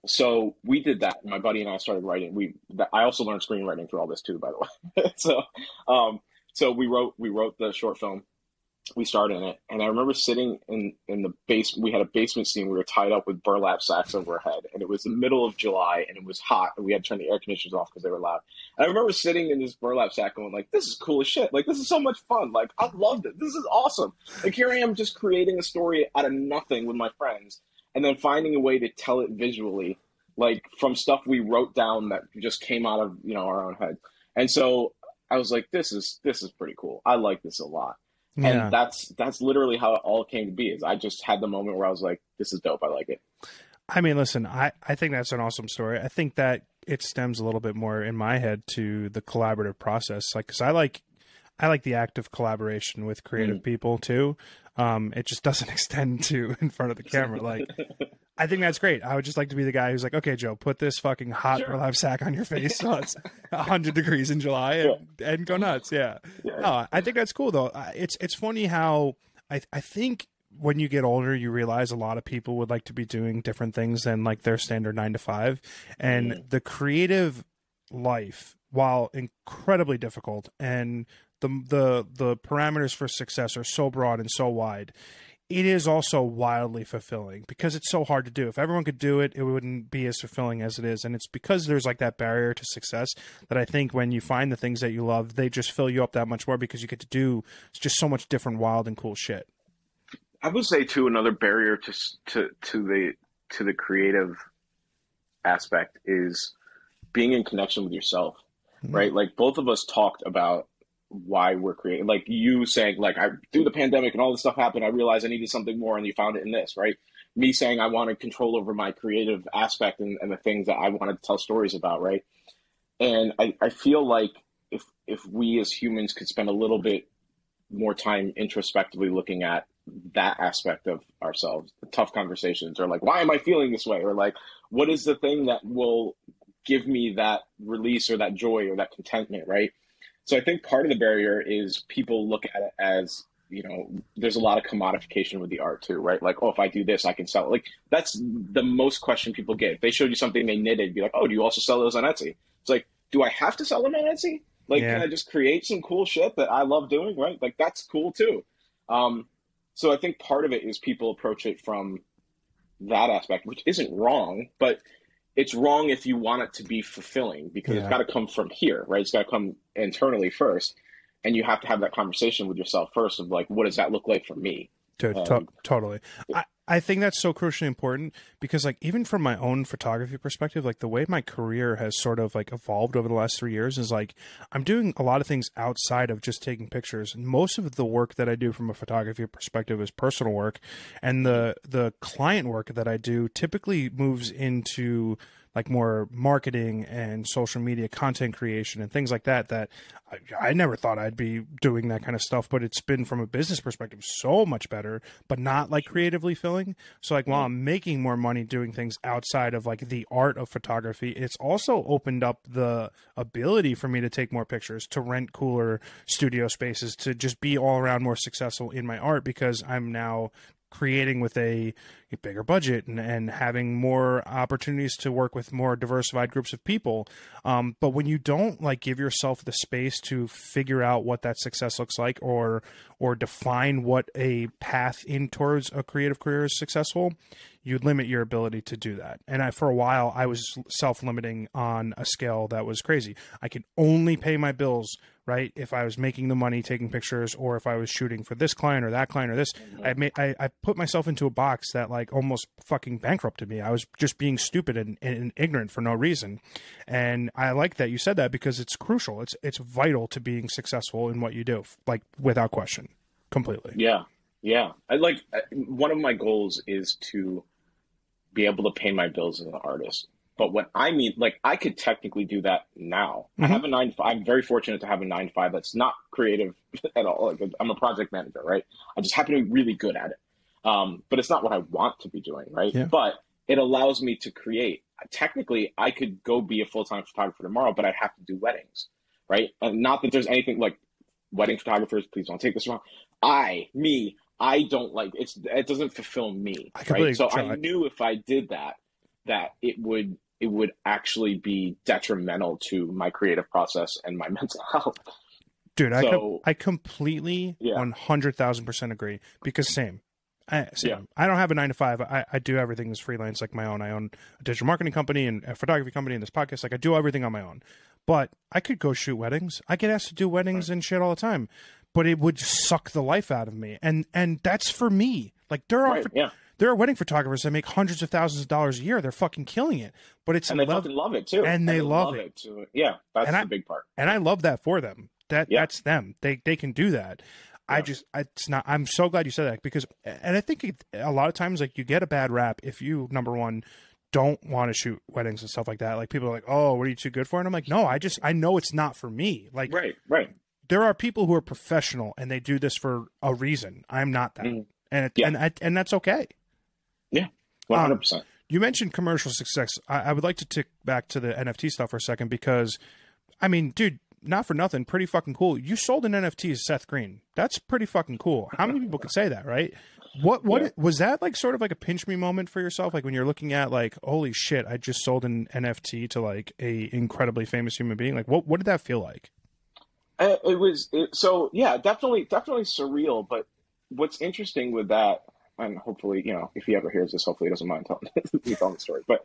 So we did that. My buddy and I started writing. I also learned screenwriting through all this too, by the way. So we wrote the short film. we started in it, and I remember sitting in the basement. We had a basement scene. We were tied up with burlap sacks over our head, and it was the middle of July, and it was hot, and we had to turn the air conditioners off because they were loud. And I remember sitting in this burlap sack going like, "This is cool as shit! Like, this is so much fun! Like, I loved it. This is awesome! Like, here I am just creating a story out of nothing with my friends, and then finding a way to tell it visually, like from stuff we wrote down that just came out of our own head." And so I was like, "This is pretty cool. I like this a lot." And Yeah. that's literally how it all came to be. Is I just had the moment where I was like, "This is dope. I like it." I mean, listen, I think that's an awesome story. I think that it stems a little bit more in my head to the collaborative process. Like, cause I like the act of collaboration with creative Mm. people too. It just doesn't extend to in front of the camera. Like, I think that's great. I would just like to be the guy who's like, okay, Joe, put this fucking hot Sure. burlap sack on your face so it's 100 degrees in July Yeah. and go nuts. Yeah. Yeah. No, I think that's cool though. It's funny how I think when you get older, you realize a lot of people would like to be doing different things than like their standard 9 to 5, and Mm. the creative life, while incredibly difficult and the parameters for success are so broad and so wide, it is also wildly fulfilling because it's so hard to do. If everyone could do it, it wouldn't be as fulfilling as it is. And it's because there's like that barrier to success that I think when you find the things that you love, they just fill you up that much more because you get to do just so much different, wild, and cool shit. I would say too another barrier to the creative aspect is being in connection with yourself, Mm. right? Like both of us talked about why we're creating. Like you saying, like I through the pandemic and all this stuff happened, I realized I needed something more, and you found it in this, right? Me saying I wanted control over my creative aspect and the things that I wanted to tell stories about, right? And I feel like if we as humans could spend a little bit more time introspectively looking at that aspect of ourselves, the tough conversations, or like, why am I feeling this way? Or like, what is the thing that will give me that release or that joy or that contentment, right? So I think part of the barrier is people look at it as, there's a lot of commodification with the art too, right? Like, oh, if I do this, I can sell it. Like, that's the most question people get. If they showed you something they knitted, be like, oh, do you also sell those on Etsy? It's like, do I have to sell them on Etsy? Like, can Yeah. I just create some cool shit that I love doing, right? Like, that's cool too. Um, so I think part of it is people approach it from that aspect, which isn't wrong, but it's wrong if you want it to be fulfilling because it's Yeah. got to come from here, right? It's got to come internally first. And you have to have that conversation with yourself first of like, what does that look like for me? Dude, And totally. I think that's so crucially important because like even from my own photography perspective, like the way my career has sort of like evolved over the last 3 years is like I'm doing a lot of things outside of just taking pictures. And most of the work that I do from a photography perspective is personal work. And the client work that I do typically moves into like more marketing and social media content creation and things like that I never thought I'd be doing that kind of stuff, but it's been from a business perspective so much better, but not like creatively filling. So like while I'm making more money doing things outside of like the art of photography, it's also opened up the ability for me to take more pictures, to rent cooler studio spaces, to just be all around more successful in my art because I'm now creating with a bigger budget and having more opportunities to work with more diversified groups of people. But when you don't like give yourself the space to figure out what that success looks like or define what a path in towards a creative career is successful, you limit your ability to do that. And for a while, I was self-limiting on a scale that was crazy. I could only pay my bills, right, if I was making the money taking pictures or if I was shooting for this client or that client or this. I put myself into a box that like almost fucking bankrupted me. I was just being stupid and ignorant for no reason. And I like that you said that because it's crucial. It's vital to being successful in what you do, like without question, completely. yeah, yeah. I like one of my goals is to be able to pay my bills as an artist. But what I mean, like, I could technically do that now. I Hmm. have a 9 to 5. I'm very fortunate to have a 9 to 5 that's not creative at all. Like, I'm a project manager, right? I just happen to be really good at it. But it's not what I want to be doing, right? Yeah. But it allows me to create. Technically, I could go be a full-time photographer tomorrow, but I have to do weddings, right? And not that there's anything like wedding photographers, please don't take this wrong. I don't like it doesn't fulfill me, I right? completely So I try. knew if I did that, that it would actually be detrimental to my creative process and my mental health. Dude, So I completely yeah, 100,000% agree because same. yeah, Same. I don't have a 9 to 5. I do everything as freelance, like my own. I own a digital marketing company and a photography company and this podcast. Like I do everything on my own. But I could go shoot weddings. I get asked to do weddings right, and shit all the time. But it would suck the life out of me. And that's for me. Like right, yeah. there are wedding photographers that make hundreds of thousands of dollars a year. They're fucking killing it. But it's And they love fucking love it too. and And they they love love it. it too. Yeah, that's And the big part. I love that for them. Yeah, That's them. They can do that. yeah, It's not. I'm so glad you said that because, and I think a lot of times like you get a bad rap if you number one don't want to shoot weddings and stuff like that. Like people are like, oh, what are you too good for? And I'm like, no, I know it's not for me. Like right, right. there are people who are professional and they do this for a reason. I'm not that, Mhm. and Yeah, and that's okay. yeah, 100%. You mentioned commercial success. I would like to tick back to the NFT stuff for a second because, I mean, dude, not for nothing, pretty fucking cool. You sold an NFT to Seth Green. That's pretty fucking cool. How many people could say that, right? What Yeah. was that like? Sort of like a pinch me moment for yourself, like when you're looking at like, holy shit, I just sold an NFT to like a incredibly famous human being. Like, what did that feel like? So yeah, definitely surreal. But what's interesting with that, and hopefully, if he ever hears this, hopefully he doesn't mind telling me telling the story. But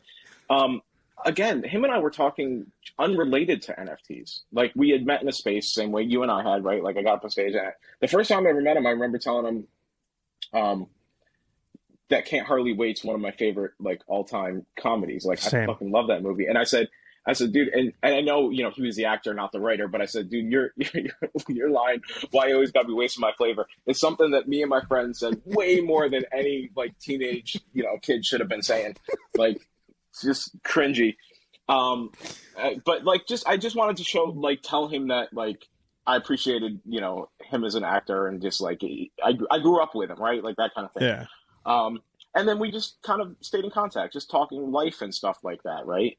um, again, him and I were talking unrelated to NFTs. Like we had met in a space, same way you and I had, right? Like I got up on stage, and the first time I ever met him, I remember telling him um, that Can't Hardly Wait's one of my favorite like all time comedies. Like I Same. fucking love that movie. And I said, dude, and I know he was the actor, not the writer, but I said, dude, your line, "Why you always gotta be wasting my flavor," is something that me and my friends said way more than any like teenage kid should have been saying. Like it's just cringy. But like I just wanted to tell him that like I appreciated him as an actor and just like I grew up with him, right, like that kind of thing. Yeah. And then we just kind of stayed in contact, just talking life and stuff like that, right?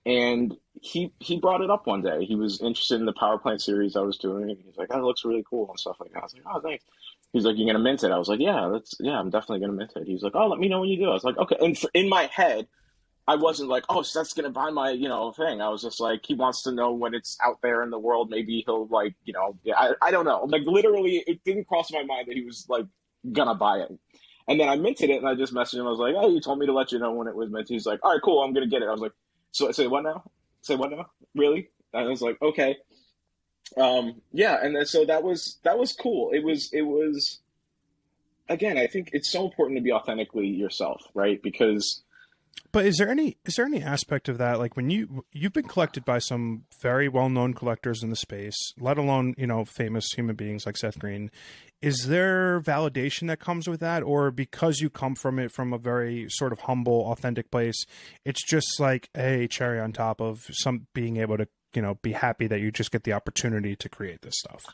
And he brought it up one day. He was interested in the power plant series I was doing. And he's like, "Oh, it looks really cool," and stuff like that. I was like, "Oh, thanks." He's like, "You're gonna mint it?" I was like, "Yeah, I'm definitely gonna mint it." He's like, "Oh, let me know when you do." I was like, "Okay." And in my head, I wasn't like, "Oh, Seth's gonna buy my thing." I was just like, he wants to know when it's out there in the world. Maybe he'll like yeah, I don't know. Like literally, it didn't cross my mind that he was like gonna buy it. And then I minted it, and I just messaged him. I was like, "Oh, you told me to let you know when it was minted." He's like, "All right, cool. I'm gonna get it." I was like, "So say what now? Say what now? Really?" And I was like, "Okay." Yeah, and then so that was cool. It was again. I think it's so important to be authentically yourself, right? Because But is there any aspect of that, like when you've been collected by some very well known collectors in the space, let alone famous human beings like Seth Green? Is there validation that comes with that, or because you come from a very sort of humble, authentic place, it's just like a cherry on top of some being able to be happy that you just get the opportunity to create this stuff?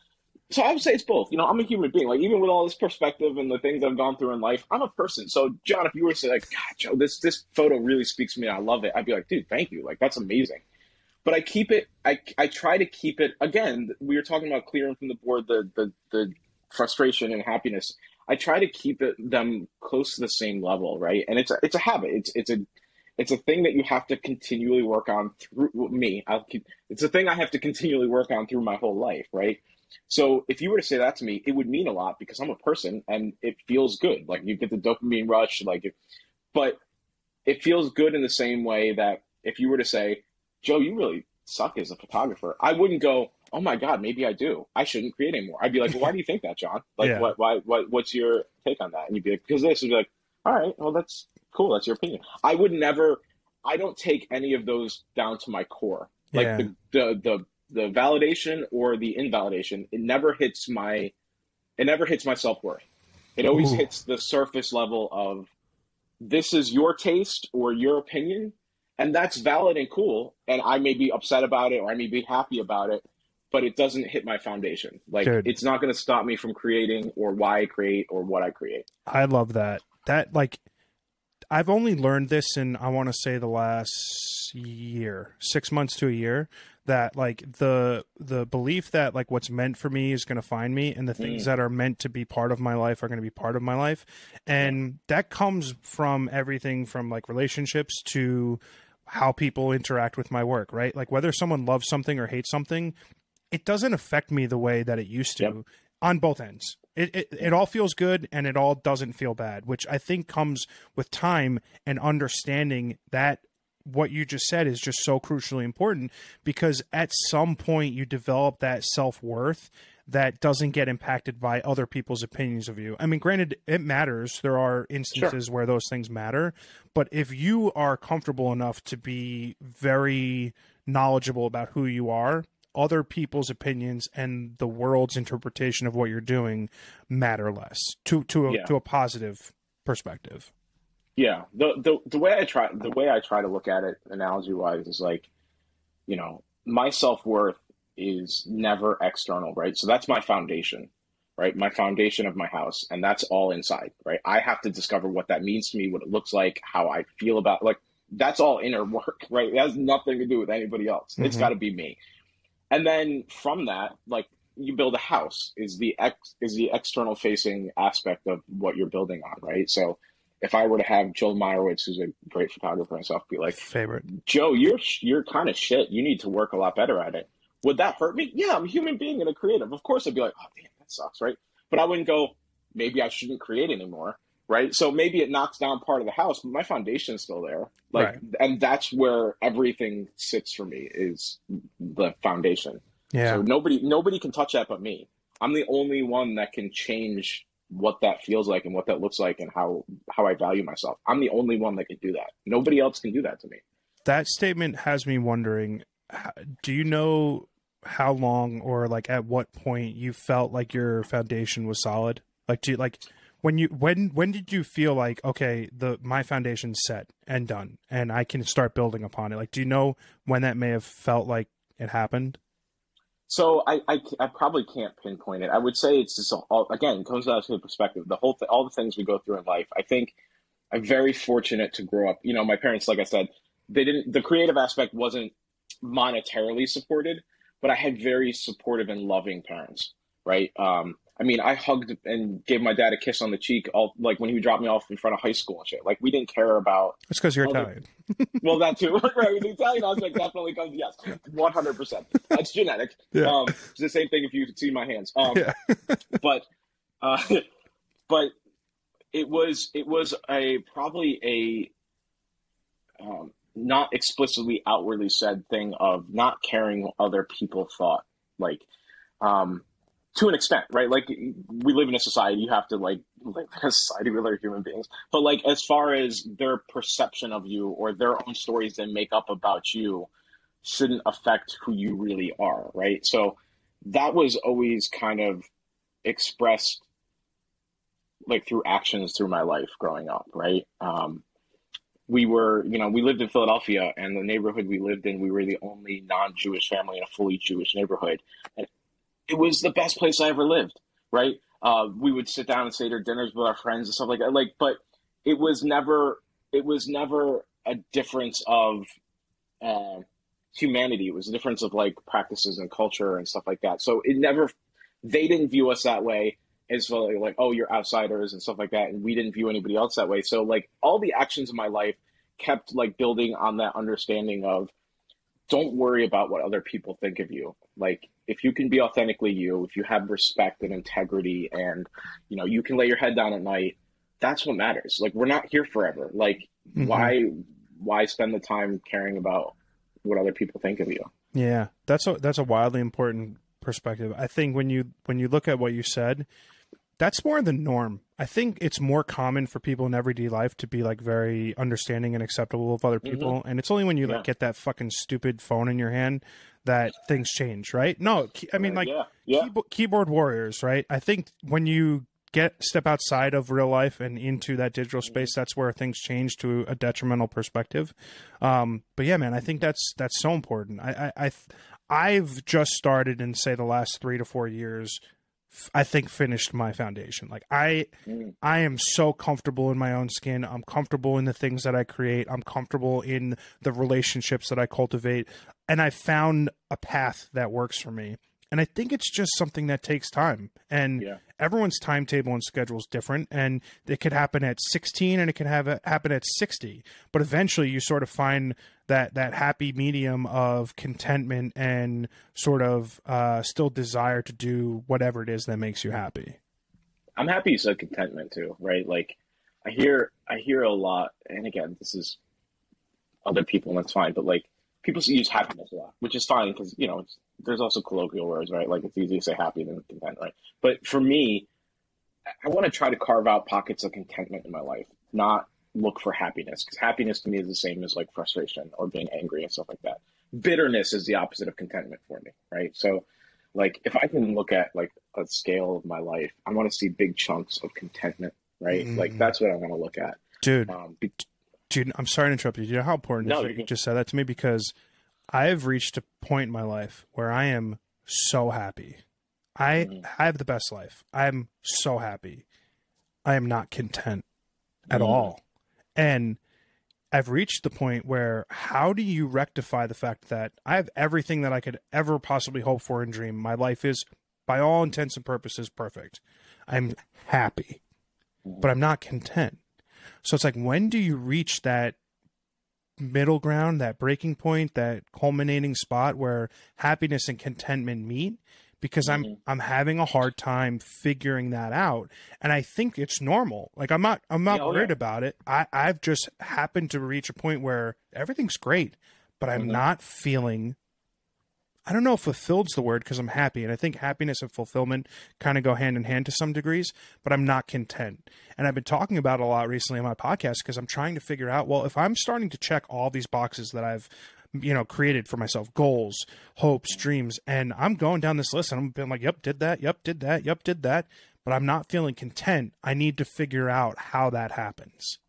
so I would say it's both. I'm a human being. Like even with all this perspective and the things I've gone through in life, I'm a person. So John, if you were to say like, "God, Joe, this photo really speaks to me. I love it," I'd be like, "Dude, thank you. Like that's amazing." But I keep it. I try to keep it. Again, we were talking about clearing from the board the frustration and happiness. I try to keep them close to the same level, right? And it's a habit. It's a thing that you have to continually work on through me. It's a thing I have to continually work on through my whole life, right? So if you were to say that to me, it would mean a lot because I'm a person and it feels good. Like you get the dopamine rush, but it feels good in the same way that if you were to say, "Joe, you really suck as a photographer," I wouldn't go, "Oh my God, maybe I do. I shouldn't create anymore." I'd be like, "Well, why do you think that, John? Like, Yeah. what's your take on that?" And you'd be like, "Because this." Would be like, "All right, well, that's cool. That's your opinion." I don't take any of those down to my core. Like Yeah. the validation or the invalidation, it never hits my self-worth. It always Ooh. hits the surface level of this is your taste or your opinion, and that's valid and cool. And I may be upset about it or I may be happy about it, but it doesn't hit my foundation. Like Dude, it's not going to stop me from creating or why I create or what I create. I love that. That like I've only learned this in, I want to say, the last year, 6 months to a year, that like the belief that like what's meant for me is going to find me, and the things that are meant to be part of my life are going to be part of my life. And that comes from everything from like relationships to how people interact with my work, right? Like whether someone loves something or hates something, it doesn't affect me the way that it used to Yep. on both ends. It all feels good and it all doesn't feel bad, which I think comes with time and understanding that what you just said is just so crucially important, because at some point you develop that self-worth that doesn't get impacted by other people's opinions of you. I mean, granted, it matters. There are instances where those things matter, but if you are comfortable enough to be very knowledgeable about who you are, other people's opinions and the world's interpretation of what you're doing matter less to a positive perspective. Yeah. The way I try to look at it analogy wise is like, you know, my self-worth is never external, right? So that's my foundation, right? My foundation of my house, and that's all inside, right? I have to discover what that means to me, what it looks like, how I feel about, like, that's all inner work, right? It has nothing to do with anybody else. It's got to be me. And then from that, like, you build a house is the external facing aspect of what you're building on, right? So if I were to have Joe Meyerowitz, who's a great photographer myself, be like, favorite Joe, you're kind of shit. You need to work a lot better at it. Would that hurt me? Yeah, I'm a human being and a creative. Of course, I'd be like, oh, damn, that sucks, right? But I wouldn't go, maybe I shouldn't create anymore, right? So maybe it knocks down part of the house, but my foundation is still there. Like, right. And that's where everything sits for me, is the foundation. Yeah. So nobody can touch that but me. I'm the only one that can change what that feels like and what that looks like and how I value myself. I'm the only one that can do that. Nobody else can do that to me. That statement has me wondering, do you know how long or like at what point you felt like your foundation was solid? Like, do you, like when did you feel like, okay, my foundation's set and done and I can start building upon it? Like, do you know when that may have felt like it happened? So I probably can't pinpoint it. I would say it's just again, it comes down to the perspective. All the things we go through in life. I think I'm very fortunate to grow up. You know, my parents, like I said, the creative aspect wasn't monetarily supported, but I had very supportive and loving parents, right? I mean, I hugged and gave my dad a kiss on the cheek, like when he would drop me off in front of high school and shit. Like, we didn't care about. It's because you're Italian. Well, that too, right? The Italian aspect definitely comes. Yes, 100%. That's genetic. Yeah. It's the same thing if you could see my hands. Yeah. but it was probably a not explicitly outwardly said thing of not caring what other people thought, like, to an extent, right? Like, we live in a society, you have to like live in a society with other human beings, but like, as far as their perception of you or their own stories they make up about you shouldn't affect who you really are, right? So that was always kind of expressed like through actions through my life growing up, right? We lived in Philadelphia, and the neighborhood we lived in, we were the only non-Jewish family in a fully Jewish neighborhood. And it was the best place I ever lived, right? We would sit down and Seder dinners with our friends and stuff like that. Like, but it was never a difference of humanity. It was a difference of like practices and culture and stuff like that. So they didn't view us that way. As well, like, oh, you're outsiders and stuff like that, and we didn't view anybody else that way. So like, all the actions of my life kept like building on that understanding of, don't worry about what other people think of you. Like, if you can be authentically you, if you have respect and integrity, and you can lay your head down at night, that's what matters. Like, we're not here forever. Like, why spend the time caring about what other people think of you? Yeah, that's a wildly important perspective. I think when you look at what you said, that's more the norm. I think it's more common for people in everyday life to be like very understanding and acceptable of other people. And it's only when you like get that fucking stupid phone in your hand that things change, right? No, I mean, like, keyboard warriors, right? I think when you step outside of real life and into that digital space, that's where things change to a detrimental perspective. But yeah, man, I think that's so important. I've just started in, say, the last 3 to 4 years, I think, finished my foundation. Like, I am so comfortable in my own skin. I'm comfortable in the things that I create. I'm comfortable in the relationships that I cultivate. And I found a path that works for me. And I think it's just something that takes time. And Yeah. everyone's timetable and schedule is different. And it could happen at 16 and it can happen at 60. But eventually you sort of find that happy medium of contentment and sort of still desire to do whatever it is that makes you happy. I'm happy you said contentment too, right? Like I hear a lot, and again, this is other people, and that's fine. But like people use happiness a lot, which is fine because there's also colloquial words, right? Like it's easy to say happy than content, right? But for me, I want to try to carve out pockets of contentment in my life, not look for happiness, because happiness to me is the same as like frustration or being angry and stuff like that. Bitterness is the opposite of contentment for me, right? So, like if I can look at like a scale of my life, I want to see big chunks of contentment, right? Like that's what I want to look at. Dude, Um, dude, I'm sorry to interrupt you. Do you know how important it no, is that you just said that to me? Because I've reached a point in my life where I am so happy. I have the best life. I'm so happy. I am not content at all. And I've reached the point where how do you rectify the fact that I have everything that I could ever possibly hope for and dream? My life is, by all intents and purposes, perfect. I'm happy, but I'm not content. So it's like, when do you reach that middle ground, that breaking point, that culminating spot where happiness and contentment meet? Because I'm having a hard time figuring that out, and I think it's normal. Like I'm not worried about it. I've just happened to reach a point where everything's great, but I'm not feeling. I don't know if fulfilled's the word, because I'm happy, and I think happiness and fulfillment kind of go hand in hand to some degrees, but I'm not content. And I've been talking about it a lot recently on my podcast because I'm trying to figure out, well, if I'm starting to check all these boxes that I've created for myself, goals, hopes, dreams, and I'm going down this list and I'm being like, yep, did that, yep, did that, yep, did that, but I'm not feeling content. I need to figure out how that happens.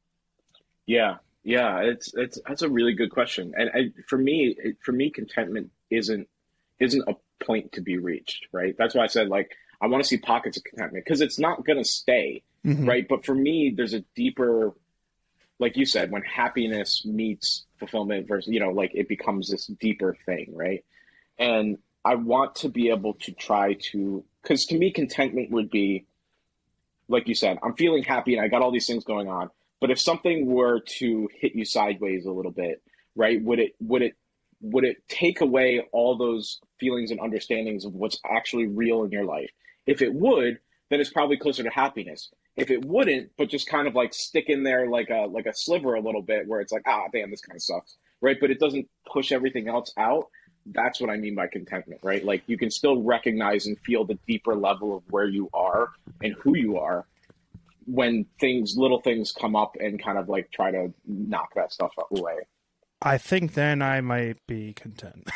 Yeah, that's a really good question. And for me, contentment isn't a point to be reached, right? That's why I said like I want to see pockets of contentment because it's not going to stay, right? But for me, there's a deeper, like you said, when happiness meets fulfillment versus, like it becomes this deeper thing, right? And I want to be able to try to, because to me, contentment would be, like you said, I'm feeling happy and I got all these things going on. But if something were to hit you sideways a little bit, right? Would it take away all those feelings and understandings of what's actually real in your life? If it would, then it's probably closer to happiness. If it wouldn't, but just kind of like stick in there like a sliver a little bit where it's like, damn, this kind of sucks, right? But it doesn't push everything else out. That's what I mean by contentment, right? Like you can still recognize and feel the deeper level of where you are and who you are when little things come up and kind of like try to knock that stuff away. I think then I might be content.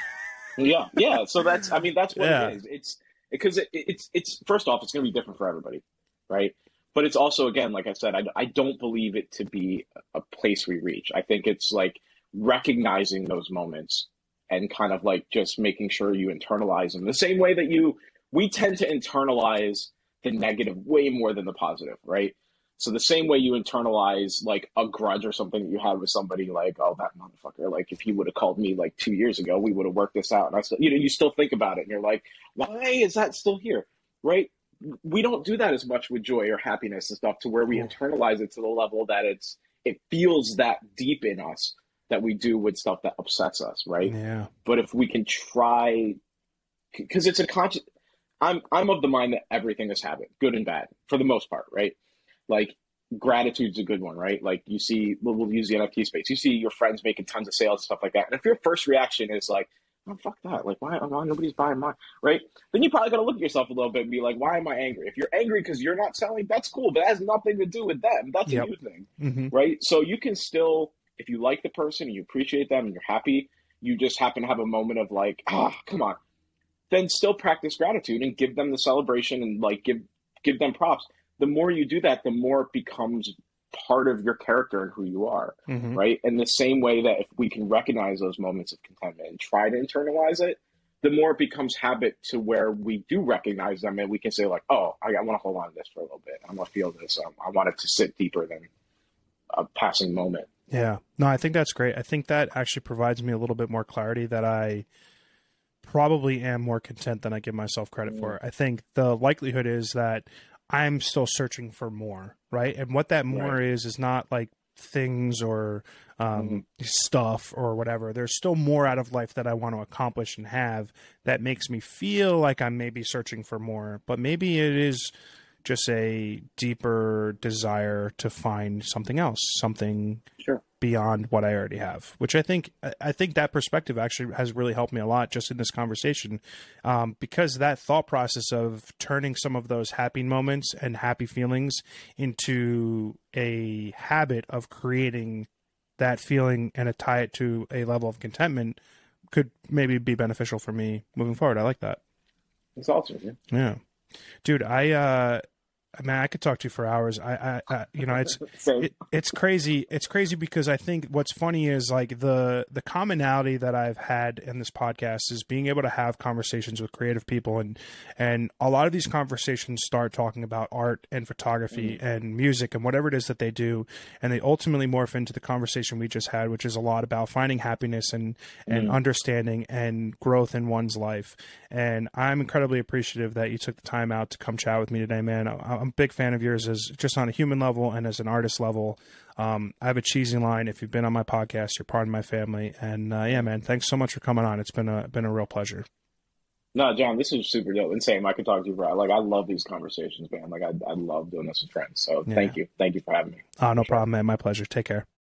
Yeah. So that's what it is. It's because it's first off, it's going to be different for everybody, right? But it's also, again, like I said, I don't believe it to be a place we reach. I think it's like recognizing those moments and kind of like just making sure you internalize them the same way that we tend to internalize the negative way more than the positive, right? So the same way you internalize like a grudge or something that you had with somebody, like, oh, that motherfucker, like if he would have called me like 2 years ago, we would have worked this out. And I still, you still think about it and you're like, why is that still here? Right? We don't do that as much with joy or happiness and stuff to where we internalize it to the level that it feels that deep in us that we do with stuff that upsets us. Right. Yeah. But if we can try, because it's a conscious, I'm of the mind that everything is habit, good and bad for the most part. Right. Like gratitude's a good one, right? Like you see, we'll use the NFT space. You see your friends making tons of sales and stuff like that. And if your first reaction is like, oh, fuck that. Like, why nobody's buying mine, right? Then you probably got to look at yourself a little bit and be like, why am I angry? If you're angry because you're not selling, that's cool, but it has nothing to do with them. That's a new thing, right? So you can still, if you like the person and you appreciate them and you're happy, you just happen to have a moment of like, come on. Then still practice gratitude and give them the celebration and like give them props. The more you do that, the more it becomes part of your character and who you are, right? And the same way that if we can recognize those moments of contentment and try to internalize it, the more it becomes habit to where we do recognize them and we can say like, oh, I want to hold on to this for a little bit. I want to feel this. I want it to sit deeper than a passing moment. Yeah. No, I think that's great. I think that actually provides me a little bit more clarity that I probably am more content than I give myself credit Mm, for. I think the likelihood is that I'm still searching for more, right? And what that right. more is not like things or Hmm. stuff or whatever. There's still more out of life that I want to accomplish and have that makes me feel like I'm maybe searching for more, but maybe it is just a deeper desire to find something else, something Sure. beyond what I already have, which I think that perspective actually has really helped me a lot just in this conversation, because that thought process of turning some of those happy moments and happy feelings into a habit of creating that feeling and to tie it to a level of contentment could maybe be beneficial for me moving forward. I like that. It's awesome. Yeah. Yeah, dude, I mean, I could talk to you for hours. You know, Same. it's crazy. It's crazy because I think what's funny is like the commonality that I've had in this podcast is being able to have conversations with creative people, and a lot of these conversations start talking about art and photography Mm, and music and whatever it is that they do, and they ultimately morph into the conversation we just had, which is a lot about finding happiness and mm. understanding and growth in one's life. And I'm incredibly appreciative that you took the time out to come chat with me today, man. I'm a big fan of yours as just on a human level and as an artist level. I have a cheesy line. If you've been on my podcast, you're part of my family. And yeah, man, thanks so much for coming on. It's been a real pleasure. No, John, this is super dope. And same, I could talk to you for like I love these conversations, man. Like I love doing this with friends. So Yeah. thank you for having me No for sure. problem, man. My pleasure. Take care.